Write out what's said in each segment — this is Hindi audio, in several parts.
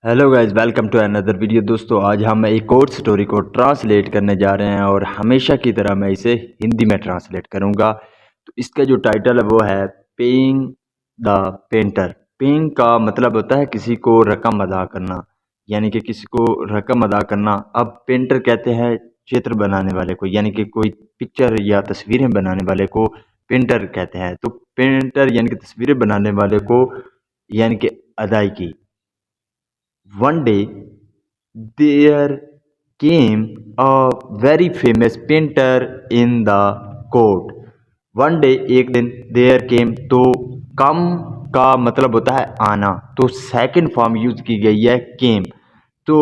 Hello guys, welcome to another video. दोस्तों, आज हम एक और स्टोरी को ट्रांसलेट करने जा रहे हैं और हमेशा की तरह मैं इसे हिंदी में ट्रांसलेट करूंगा। तो इसका जो टाइटल है वो है पेइंग द पेंटर। पेइंग का मतलब होता है किसी को रकम अदा करना, यानी कि किसी को रकम अदा करना। अब पेंटर कहते हैं चित्र बनाने वाले को, यानी कि कोई पिक्चर या तस्वीरें बनाने वाले को पेंटर कहते हैं। तो पेंटर यानी कि तस्वीरें बनाने वाले को, यानी कि अदायगी। One day there came a very famous painter in the court. One day एक दिन there came, तो come का मतलब होता है आना, तो सेकंड फॉर्म यूज की गई है came। तो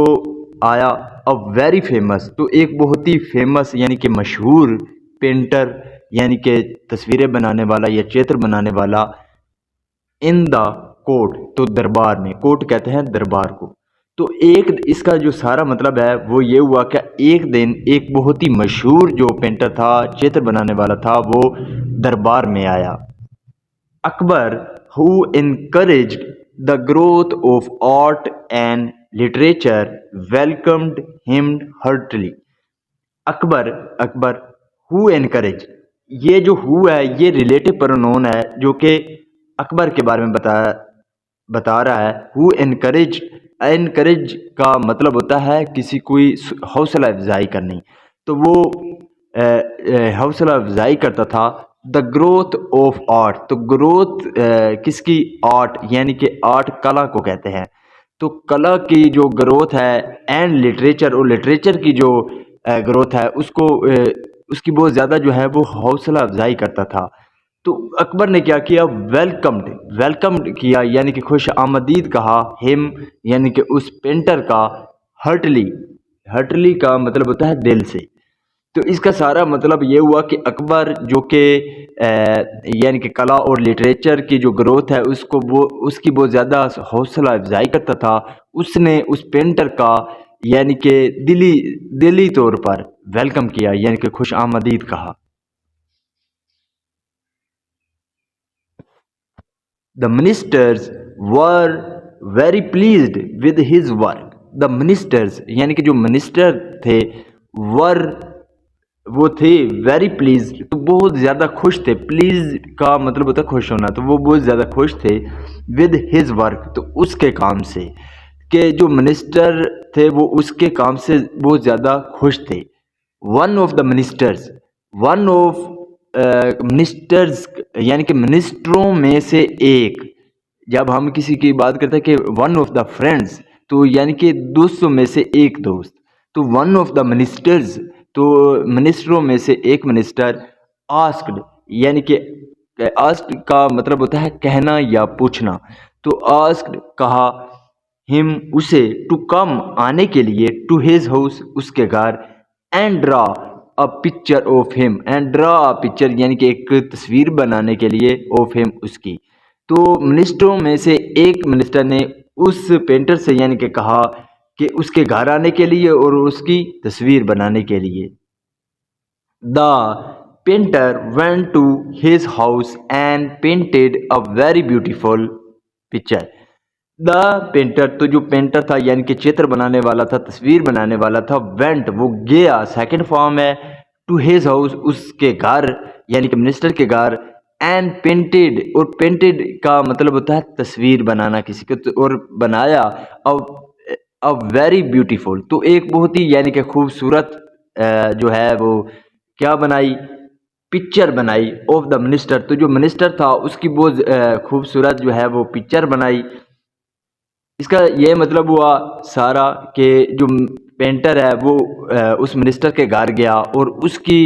आया अ वेरी फेमस, तो एक बहुत ही फेमस यानी कि मशहूर पेंटर, यानी कि तस्वीरें बनाने वाला या चित्र बनाने वाला। इन द कोर्ट, तो दरबार में, कोर्ट कहते हैं दरबार को। तो एक इसका जो सारा मतलब है वो ये हुआ कि एक दिन एक बहुत ही मशहूर जो पेंटर था, चित्र बनाने वाला था, वो दरबार में आया। Akbar who encouraged the growth of art and literature welcomed him heartily। Akbar, Akbar who encourage, ये जो हु है ये रिलेटिव प्रोनाउन है जो कि अकबर के बारे में बता रहा है। हु एनकरेज, एनकरेज का मतलब होता है किसी कोई हौसला अफजाई करनी। तो वो हौसला अफजाई करता था। द ग्रोथ ऑफ आर्ट, तो ग्रोथ किसकी, आर्ट, यानी कि आर्ट कला को कहते हैं। तो कला की जो ग्रोथ है, एंड लिटरेचर, और लिटरेचर की जो ग्रोथ है उसको उसकी बहुत ज़्यादा जो है वो हौसला अफजाई करता था। तो अकबर ने क्या किया, वेलकम्ड, वेलकम्ड किया, यानी कि खुश आमदीद कहा, हिम यानी कि उस पेंटर का, हर्टली, हर्टली का मतलब होता है दिल से। तो इसका सारा मतलब ये हुआ कि अकबर जो कि यानी कि कला और लिटरेचर की जो ग्रोथ है उसको वो उसकी बहुत ज़्यादा हौसला अफजाई करता था। उसने उस पेंटर का यानी कि दिली दिली तौर पर वेलकम किया, यानी कि खुश आमदीद कहा। The ministers were very pleased with his work। The ministers यानी कि जो मिनिस्टर थे, वर वो थे वेरी प्लीज, तो बहुत ज़्यादा खुश थे। प्लीज का मतलब होता है खुश होना, तो वो बहुत ज़्यादा खुश थे विद हिज वर्क, तो उसके काम से, कि जो मिनिस्टर थे वो उसके काम से बहुत ज़्यादा खुश थे। One of the ministers, one of ministers यानी कि मिनिस्टरों में से एक। जब हम किसी की बात करते हैं कि वन ऑफ द फ्रेंड्स, तो यानी कि दोस्तों में से एक दोस्त। तो वन ऑफ द मिनिस्टर्स, तो मिनिस्टरों में से एक मिनिस्टर। आस्क्ड यानी कि आस्क्ड का मतलब होता है कहना या पूछना। तो आस्क्ड कहा, हिम उसे, टू कम आने के लिए, टू हिज हाउस उसके घर, and draw a picture of him, and draw a picture यानी कि एक तस्वीर बनाने के लिए, ऑफ हिम उसकी। तो मिनिस्टरों में से एक मिनिस्टर ने उस पेंटर से यानी कि कहा कि उसके घर आने के लिए और उसकी तस्वीर बनाने के लिए। The painter went to his house and painted a very beautiful picture. The painter, तो जो पेंटर था यानी कि चित्र बनाने वाला था, तस्वीर बनाने वाला था, वेंट वो गया, सेकंड फॉर्म है, टू हिज हाउस उसके घर, यानी कि मिनिस्टर के घर, एंड पेंटेड, और पेंटेड का मतलब होता है तस्वीर बनाना किसी को, और बनाया अ वेरी ब्यूटीफुल, तो एक बहुत ही यानी कि खूबसूरत जो है वो क्या बनाई, पिक्चर बनाई, ऑफ द मिनिस्टर, तो जो मिनिस्टर था उसकी बहुत खूबसूरत जो है वो पिक्चर बनाई। इसका ये मतलब हुआ सारा कि जो पेंटर है वो उस मिनिस्टर के घर गया और उसकी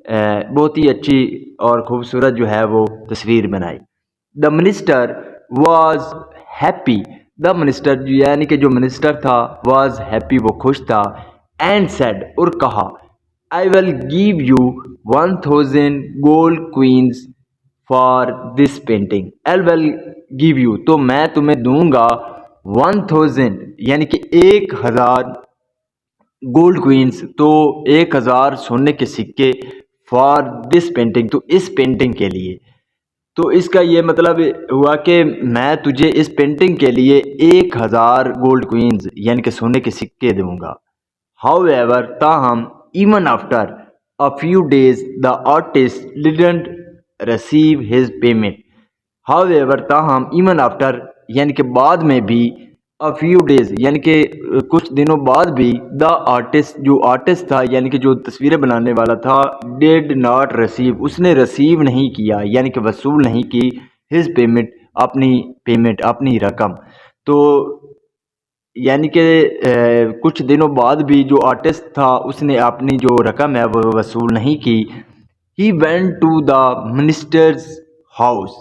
बहुत ही अच्छी और खूबसूरत जो है वो तस्वीर बनाई। The minister was happy, the minister यानी कि जो मिनिस्टर था, वाज हैप्पी वो खुश था, एंड सेड और कहा, I will give you 1000 gold coins for this painting. I will give you, तो मैं तुम्हें दूंगा 1000 यानी कि 1000 गोल्ड क्वींस, तो 1000 सोने के सिक्के, फॉर दिस पेंटिंग, तो इस पेंटिंग के लिए। तो इसका ये मतलब हुआ कि मैं तुझे इस पेंटिंग के लिए 1000 गोल्ड क्वींस यानी कि सोने के सिक्के दूंगा। हाउएवर ताहम even after a few days the artist didn't receive his payment. However ताहम इवन आफ्टर यानी कि बाद में भी, अ फ्यू डेज यानी कि कुछ दिनों बाद भी, द आर्टिस्ट जो आर्टिस्ट था यानी कि जो तस्वीरें बनाने वाला था, डिड नॉट रिसीव उसने रिसीव नहीं किया यानी कि वसूल नहीं की, हिज पेमेंट अपनी रकम। तो यानी कि कुछ दिनों बाद भी जो आर्टिस्ट था उसने अपनी जो रकम है वो वसूल नहीं की। He went to the minister's house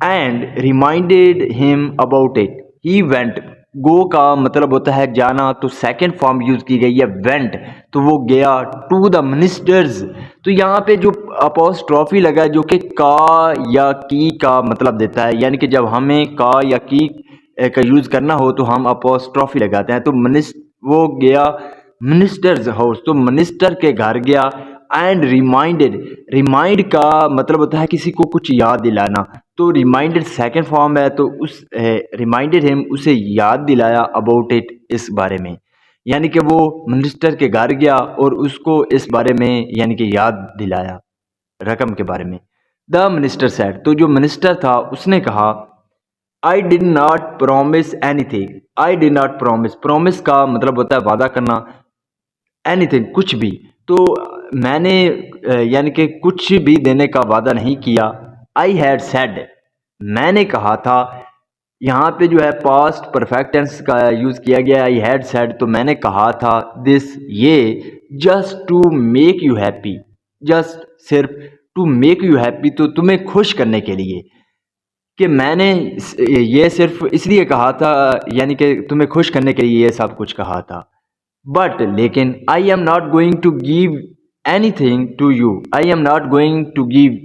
and reminded him about it. He went, go का मतलब होता है जाना, तो सेकंड फॉर्म यूज की गई है वेंट, तो वो गया टू द मिनिस्टर्स। तो यहाँ पे जो अपोस्ट्रॉफी लगा है जो कि का या की का मतलब देता है, यानी कि जब हमें का या की का यूज करना हो तो हम अपोस्ट्रॉफी लगाते हैं। तो वो गया मिनिस्टर्स हाउस, तो मिनिस्टर के घर गया। एंड रिमाइंडेड, रिमाइंड का मतलब होता है किसी को कुछ याद दिलाना, तो रिमाइंडेड सेकंड फॉर्म है, तो उस रिमाइंडेड हिम उसे याद दिलाया अबाउट इट इस बारे में, यानी कि वो मिनिस्टर के घर गया और उसको इस बारे में यानी कि याद दिलाया रकम के बारे में। द मिनिस्टर सेड, तो जो मिनिस्टर था उसने कहा, I did not promise anything. I did not promise, promise का मतलब होता है वादा करना, एनीथिंग कुछ भी, तो मैंने यानी कि कुछ भी देने का वादा नहीं किया। आई हैड सेड, मैंने कहा था, यहाँ पे जो है पास्ट परफेक्ट टेंस का यूज़ किया गया। आई हैड सेड, तो मैंने कहा था, दिस ये, just to make you happy, just सिर्फ, टू मेक यू हैप्पी तो तुम्हें खुश करने के लिए, कि मैंने ये सिर्फ इसलिए कहा था यानी कि तुम्हें खुश करने के लिए ये सब कुछ कहा था। बट लेकिन, I am not going to give anything to you, I am not going to give,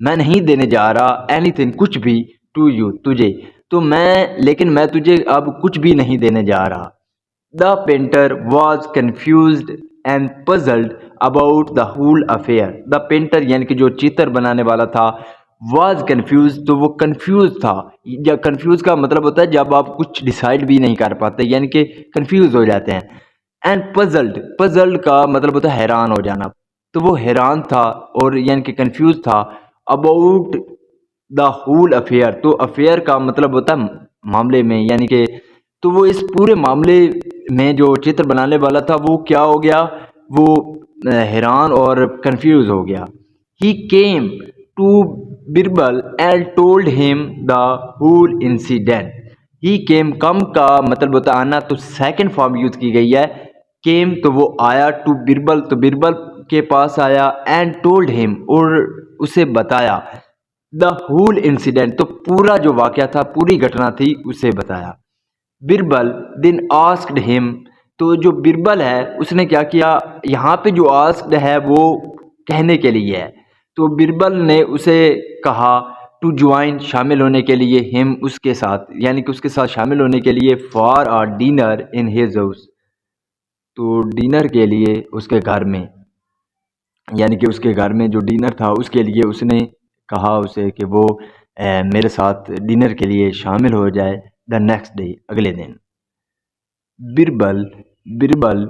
मैं नहीं देने जा रहा, एनीथिंग कुछ भी, टू यू तुझे, तो लेकिन मैं तुझे अब कुछ भी नहीं देने जा रहा। The painter was confused and puzzled about the whole affair. The painter यानी कि जो चित्र बनाने वाला था, वॉज कन्फ्यूज, तो वो कन्फ्यूज था, या कन्फ्यूज का मतलब होता है जब आप कुछ डिसाइड भी नहीं कर पाते यानी कि कन्फ्यूज हो जाते हैं। एंड पजल्ड, पजल्ड का मतलब होता है हैरान हो जाना, तो वो हैरान था और यानी कि कंफ्यूज था अबाउट द होल अफेयर, तो अफेयर का मतलब होता है मामले में, यानी कि तो वो इस पूरे मामले में जो चित्र बनाने वाला था वो क्या हो गया, वो हैरान और कंफ्यूज हो गया। He came to Birbal and told him the whole incident. He came, come का मतलब होता है आना, तो सेकंड फॉर्म यूज की गई है। केम तो वो आया, टू बिरबल तो बिरबल के पास आया, एंड टोल्ड हिम और उसे बताया, द होल इंसिडेंट तो पूरा जो वाकया था, पूरी घटना थी उसे बताया। बिरबल देन आस्क्ड हिम, तो जो बिरबल है उसने क्या किया, यहाँ पे जो आस्क्ड है वो कहने के लिए है, तो बिरबल ने उसे कहा टू ज्वाइन, शामिल होने के लिए, हिम उसके साथ, यानी कि उसके साथ शामिल होने के लिए, for uh dinner in his house, तो डिनर के लिए उसके घर में, यानी कि उसके घर में जो डिनर था उसके लिए उसने कहा उसे कि वो मेरे साथ डिनर के लिए शामिल हो जाए। द नेक्स्ट डे, अगले दिन। बिरबल, बिरबल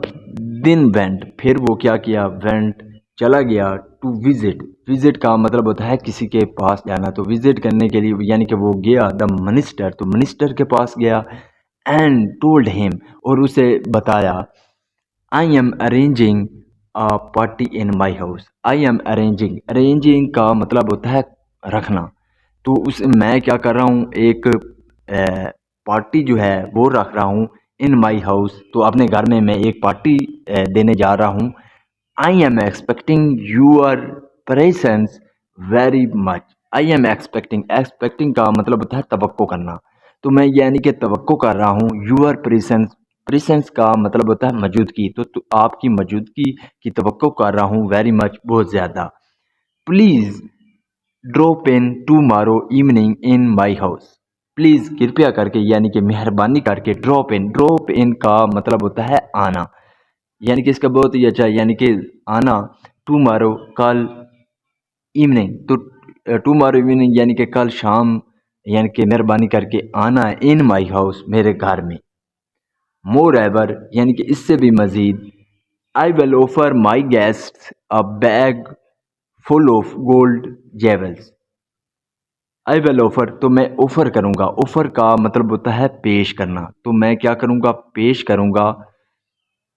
दिन वेंट, फिर वो क्या किया, वेंट चला गया, टू विजिट, विजिट का मतलब होता है किसी के पास जाना, तो विजिट करने के लिए यानी कि वो गया द मिनिस्टर, तो मिनिस्टर के पास गया। एंड टोल्ड हिम, और उसे बताया, I am arranging a party in my house. I am arranging, arranging का मतलब होता है रखना, तो उस मैं क्या कर रहा हूँ, एक पार्टी जो है वो रख रहा हूँ, इन माई हाउस, तो अपने घर में मैं एक पार्टी देने जा रहा हूँ। I am expecting your presence very much. I am expecting, expecting का मतलब होता है तवक्को करना, तो मैं यानी कि तवक्को कर रहा हूँ यूअर प्रेजेंस, प्रेजेंस का मतलब होता है मौजूदगी, तो आपकी मौजूदगी की तवक्को कर रहा हूँ, वेरी मच बहुत ज़्यादा। Please drop in tomorrow evening in my house. Please कृपया करके यानी कि मेहरबानी करके, ड्रॉप इन, ड्रॉप इन का मतलब होता है आना, यानी कि इसका बहुत ही अच्छा, यानी कि आना, टुमारो कल, इवनिंग तो टुमारो इवनिंग यानी कि कल शाम, यानी कि मेहरबानी करके आना है इन माई हाउस, मेरे घर में। मोर एवर यानी कि इससे भी मज़ीद, I will offer my guests a bag full of gold jewels. I will offer तो मैं ऑफ़र करूँगा, ऑफ़र का मतलब होता है पेश करना, तो मैं क्या करूँगा, पेश करूँगा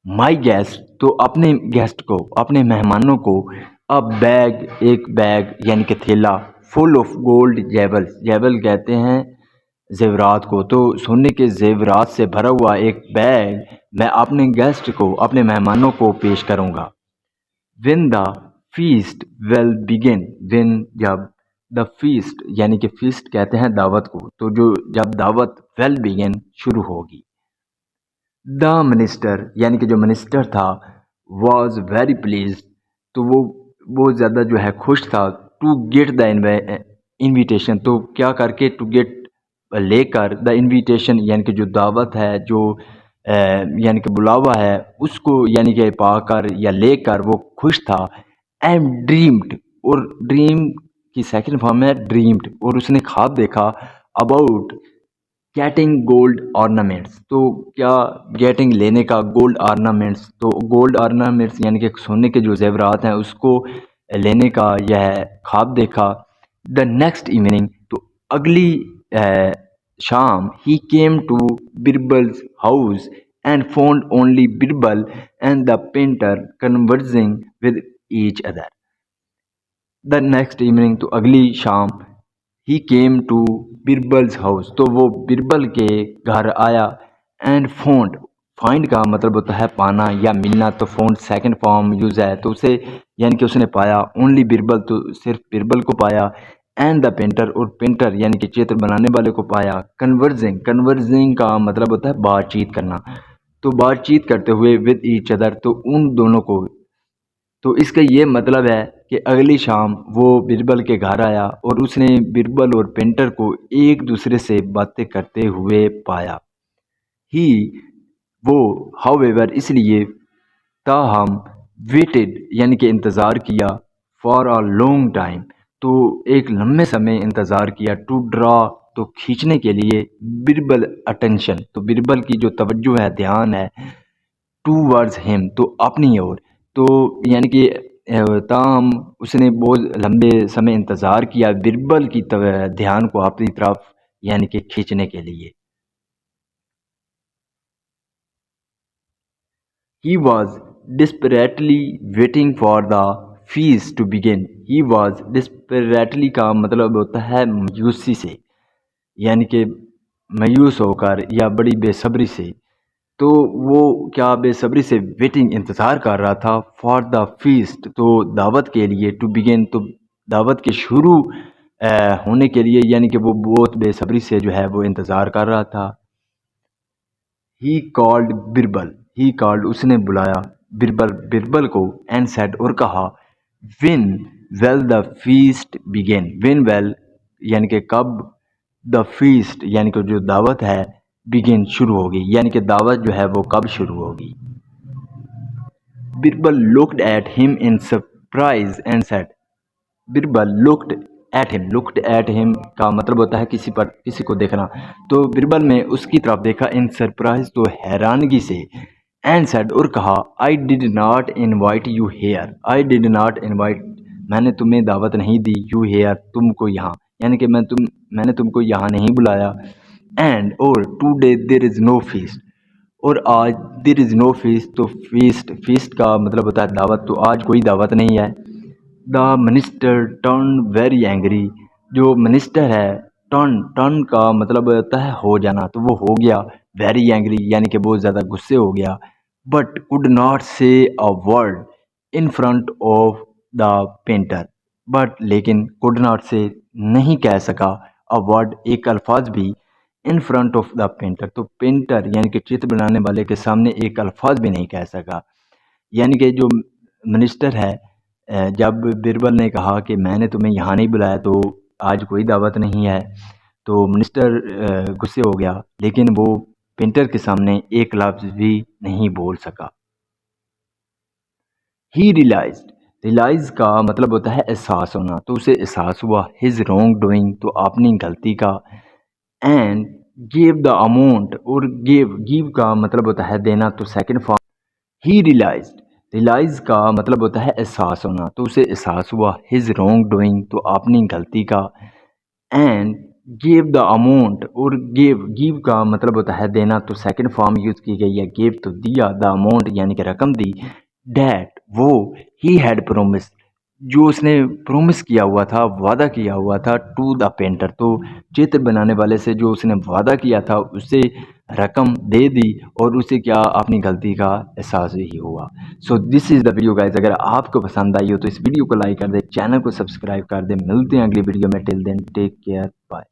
माई गेस्ट तो अपने गेस्ट को, अपने मेहमानों को, अ बैग एक बैग यानी कि थैला, फुल ऑफ गोल्ड जेवल्स, जेवल कहते हैं जेवरात को, तो सोने के जेवरात से भरा हुआ एक बैग मैं अपने गेस्ट को, अपने मेहमानों को पेश करूँगा। When the feast will begin, when जब द फीस्ट यानी कि फीस्ट कहते हैं दावत को, तो जो जब दावत will begin शुरू होगी। द मिनिस्टर यानी कि जो मिनिस्टर था वॉज वेरी प्लीज, तो वो बहुत ज़्यादा जो है खुश था, टू गेट द इनविटेशन, तो क्या करके, टू गेट लेकर, द इनविटेशन यानी कि जो दावत है, जो यानी कि बुलावा है उसको, यानी कि पाकर या लेकर वो खुश था। एम ड्रीम्ड, और ड्रीम की सेकंड फॉर्म है ड्रीम्ड, और उसने ख्वाब देखा अबाउट गेटिंग गोल्ड ऑर्नामेंट्स, तो क्या गेटिंग लेने का, गोल्ड ऑर्नामेंट्स, तो गोल्ड ऑर्नामेंट्स यानी कि सोने के जो जेवरात हैं उसको लेने का यह ख्वाब देखा। द नेक्स्ट इवनिंग तो अगली शाम, he came to Birbal's house and found only Birbal and the painter conversing with each other. The next evening तो अगली शाम, he came to Birbal's house, तो वो बिरबल के घर आया, एंड फाउंड, फाइंड का मतलब होता है पाना या मिलना, तो फाउंड सेकंड फॉर्म यूज़ है, तो उसे यानी कि उसने पाया, ओनली बिरबल तो सिर्फ बिरबल को पाया, एंड द पेंटर और पेंटर यानी कि चित्र बनाने वाले को पाया। कन्वर्जिंग, कन्वर्जिंग का मतलब होता है बातचीत करना, तो बातचीत करते हुए विद ईच अदर, तो उन दोनों को, तो इसका ये मतलब है कि अगली शाम वो बिरबल के घर आया और उसने बिरबल और पेंटर को एक दूसरे से बातें करते हुए पाया। ही वो, हाउएवर इसलिए, ताहम, वेटेड यानी कि इंतज़ार किया, फॉर अ लॉन्ग टाइम, तो एक लंबे समय इंतज़ार किया, टू ड्रा तो खींचने के लिए, बिरबल अटेंशन तो बिरबल की जो तवज्जो है, ध्यान है, टूवर्ड्स हिम तो अपनी ओर, तो यानी कि ताहम उसने बहुत लंबे समय इंतज़ार किया बिरबल की ध्यान को अपनी तरफ यानी कि खींचने के लिए। He was desperately waiting for the feast to begin. He was desperately का मतलब होता है मायूसी से, यानी कि मायूस होकर या बड़ी बेसब्री से, तो वो क्या बेसब्री से वेटिंग इंतज़ार कर रहा था, फॉर द फीस्ट तो दावत के लिए, टू बिगिन तो दावत के शुरू होने के लिए, यानी कि वो बहुत बेसब्री से जो है वो इंतज़ार कर रहा था। He called Birbal, he called उसने बुलाया बिरबल, बिरबल को, एंड सेड और कहा, when will the feast begin, when will यानी कि कब, द फीस्ट यानी कि जो दावत है, बिगिन शुरू होगी, यानी कि दावत जो है वो कब शुरू होगी। Birbal looked at him in surprise and said, Birbal looked at him का मतलब होता है किसी पर, किसी को देखना, तो बिरबल ने उसकी तरफ देखा, इन सरप्राइज तो हैरानगी से, एंड सेड और कहा, I did not invite you here, I did not invite मैंने तुम्हें दावत नहीं दी, यू हेयर तुमको यहाँ, यानी कि मैंने तुमको यहाँ नहीं बुलाया, एंड और today there is no feast, और आज देयर इज़ नो फीस्ट तो फीस्ट का मतलब होता है दावत, तो आज कोई दावत नहीं है। The minister turn very angry, जो मिनिस्टर है, टर्न का मतलब होता है हो जाना, तो वो हो गया वेरी एंग्री यानी कि बहुत ज़्यादा गुस्से हो गया, बट कुड नॉट से a word in front of the painter, but लेकिन कुड नॉट से नहीं कह सका, अ वर्ड एक अल्फाज भी, in front of the painter तो पेंटर यानी कि चित्र बनाने वाले के सामने एक अल्फाज भी नहीं कह सका, यानी कि जो मिनिस्टर है, जब बिरबल ने कहा कि मैंने तुम्हें यहाँ नहीं बुलाया तो आज कोई दावत नहीं है, तो मिनिस्टर गुस्से हो गया, लेकिन वो पेंटर के सामने एक लफ्ज़ भी नहीं बोल सका। ही रियलाइज्ड, रियलाइज़ का मतलब होता है एहसास होना, तो उसे एहसास हुआ। हिज रॉन्ग डूइंग, तो अपनी गलती का। एंड गिव द अमाउंट, और गिव का मतलब होता है देना, तो सेकंड फॉर्म ही रियलाइज्ड। रियलाइज़ का मतलब होता है एहसास होना, तो उसे एहसास हुआ। हिज रॉन्ग डूइंग, तो अपनी गलती का। एंड गिव द अमाउंट, और गिव का मतलब होता है देना, तो सेकंड फॉर्म यूज़ की गई है गिव, तो दिया। द अमाउंट यानी कि रकम दी। डैट वो, ही हैड प्रोमिस, जो उसने प्रोमिस किया हुआ था, वादा किया हुआ था, टू द पेंटर, तो चित्र बनाने वाले से जो उसने वादा किया था उसे रकम दे दी, और उसे क्या अपनी गलती का एहसास ही हुआ। So this is the video guys. अगर आपको पसंद आई हो तो इस वीडियो को लाइक कर दे, चैनल को सब्सक्राइब कर दे। मिलते हैं अगली वीडियो में। Till then take care, bye.